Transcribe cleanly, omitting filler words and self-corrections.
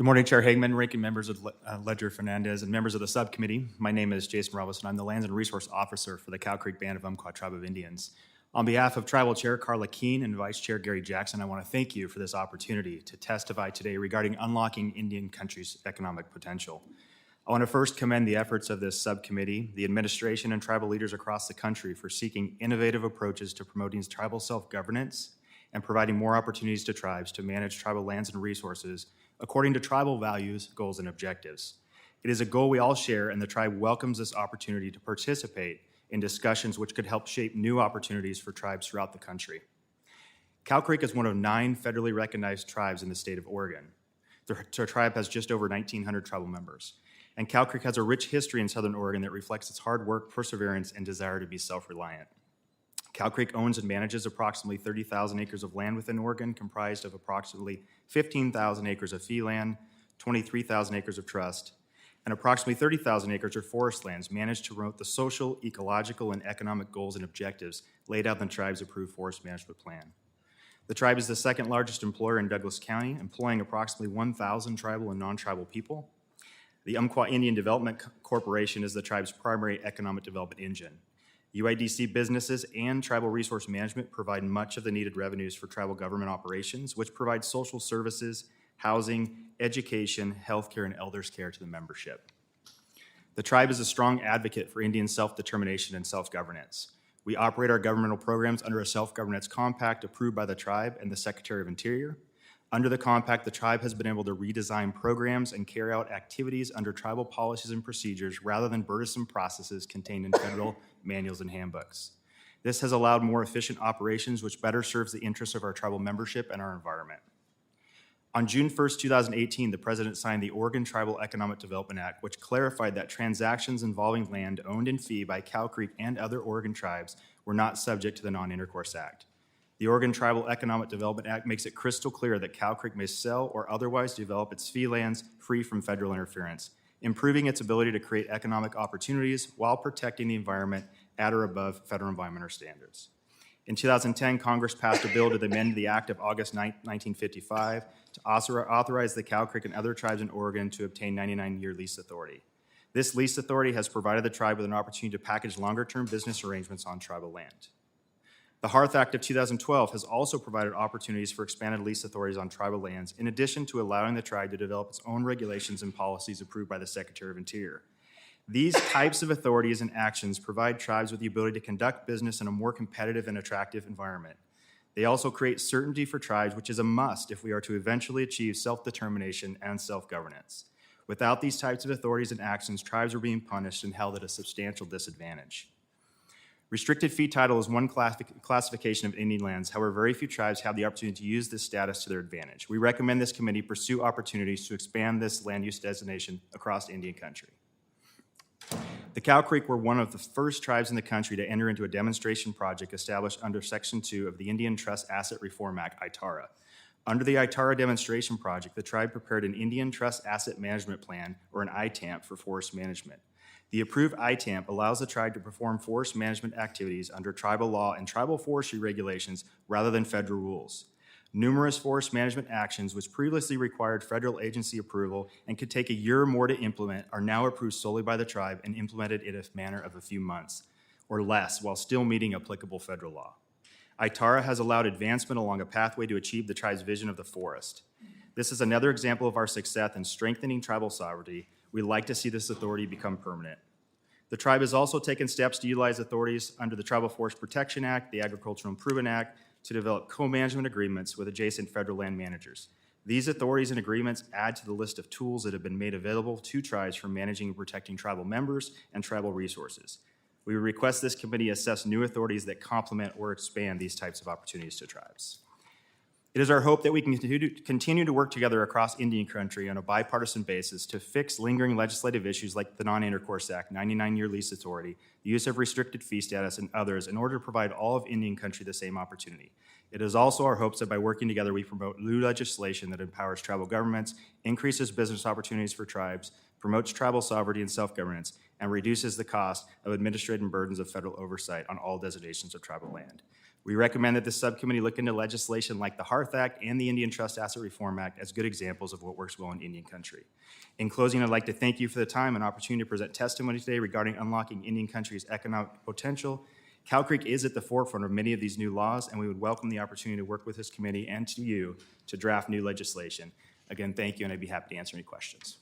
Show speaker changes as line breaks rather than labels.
Good morning, Chair Hagman, ranking members of Ledger Fernandez, and members of the subcommittee. My name is Jason Robison. I'm the Lands and Resource Officer for the Cow Creek Band of Umpqua Tribe of Indians. On behalf of Tribal Chair Carla Keene and Vice Chair Gary Jackson, I want to thank you for this opportunity to testify today regarding unlocking Indian country's economic potential. I want to first commend the efforts of this subcommittee, the administration, and tribal leaders across the country for seeking innovative approaches to promoting tribal self-governance and providing more opportunities to tribes to manage tribal lands and resources according to tribal values, goals, and objectives. It is a goal we all share, and the tribe welcomes this opportunity to participate in discussions which could help shape new opportunities for tribes throughout the country. Cow Creek is one of 9 federally recognized tribes in the state of Oregon. The tribe has just over 1,900 tribal members, and Cow Creek has a rich history in Southern Oregon that reflects its hard work, perseverance, and desire to be self-reliant. Cow Creek owns and manages approximately 30,000 acres of land within Oregon, comprised of approximately 15,000 acres of fee land, 23,000 acres of trust, and approximately 30,000 acres of forest lands managed to promote the social, ecological, and economic goals and objectives laid out in the tribe's approved forest management plan. The tribe is the second largest employer in Douglas County, employing approximately 1,000 tribal and non-tribal people. The Umpqua Indian Development Corporation is the tribe's primary economic development engine. UIDC businesses and tribal resource management provide much of the needed revenues for tribal government operations, which provide social services, housing, education, healthcare, and elders care to the membership. The tribe is a strong advocate for Indian self-determination and self-governance. We operate our governmental programs under a self-governance compact approved by the tribe and the Secretary of Interior. Under the compact, the tribe has been able to redesign programs and carry out activities under tribal policies and procedures rather than burdensome processes contained in federal manuals and handbooks. This has allowed more efficient operations, which better serves the interests of our tribal membership and our environment. On June 1st, 2018, the President signed the Oregon Tribal Economic Development Act, which clarified that transactions involving land owned in fee by Cow Creek and other Oregon tribes were not subject to the Non-Intercourse Act. The Oregon Tribal Economic Development Act makes it crystal clear that Cow Creek may sell or otherwise develop its fee lands free from federal interference, improving its ability to create economic opportunities while protecting the environment at or above federal environmental standards. In 2010, Congress passed a bill to amend the Act of August 9, 1955 to authorize the Cow Creek and other tribes in Oregon to obtain 99-year lease authority. This lease authority has provided the tribe with an opportunity to package longer-term business arrangements on tribal land. The Hearth Act of 2012 has also provided opportunities for expanded lease authorities on tribal lands, in addition to allowing the tribe to develop its own regulations and policies approved by the Secretary of Interior. These types of authorities and actions provide tribes with the ability to conduct business in a more competitive and attractive environment. They also create certainty for tribes, which is a must if we are to eventually achieve self-determination and self-governance. Without these types of authorities and actions, tribes are being punished and held at a substantial disadvantage. Restricted fee title is one classification of Indian lands. However, very few tribes have the opportunity to use this status to their advantage. We recommend this committee pursue opportunities to expand this land use designation across Indian country. The Cow Creek were one of the first tribes in the country to enter into a demonstration project established under Section 2 of the Indian Trust Asset Reform Act, ITARA. Under the ITARA demonstration project, the tribe prepared an Indian Trust Asset Management Plan, or an ITAMP, for forest management. The approved ITAMP allows the tribe to perform forest management activities under tribal law and tribal forestry regulations rather than federal rules. Numerous forest management actions which previously required federal agency approval and could take a year or more to implement are now approved solely by the tribe and implemented in a manner of a few months or less while still meeting applicable federal law. ITARA has allowed advancement along a pathway to achieve the tribe's vision of the forest. This is another example of our success in strengthening tribal sovereignty. We'd like to see this authority become permanent. The tribe has also taken steps to utilize authorities under the Tribal Forest Protection Act, the Agricultural Improvement Act, to develop co-management agreements with adjacent federal land managers. These authorities and agreements add to the list of tools that have been made available to tribes for managing and protecting tribal members and tribal resources. We request this committee assess new authorities that complement or expand these types of opportunities to tribes. It is our hope that we can continue to work together across Indian country on a bipartisan basis to fix lingering legislative issues like the Non-Intercourse Act, 99-year lease authority, the use of restricted fee status, and others in order to provide all of Indian country the same opportunity. It is also our hopes that by working together we promote new legislation that empowers tribal governments, increases business opportunities for tribes, promotes tribal sovereignty and self-governance, and reduces the cost of administrative burdens of federal oversight on all designations of tribal land. We recommend that the subcommittee look into legislation like the Hearth Act and the Indian Trust Asset Reform Act as good examples of what works well in Indian country. In closing, I'd like to thank you for the time and opportunity to present testimony today regarding unlocking Indian country's economic potential. Cow Creek is at the forefront of many of these new laws, and we would welcome the opportunity to work with this committee and to you to draft new legislation. Again, thank you, and I'd be happy to answer any questions.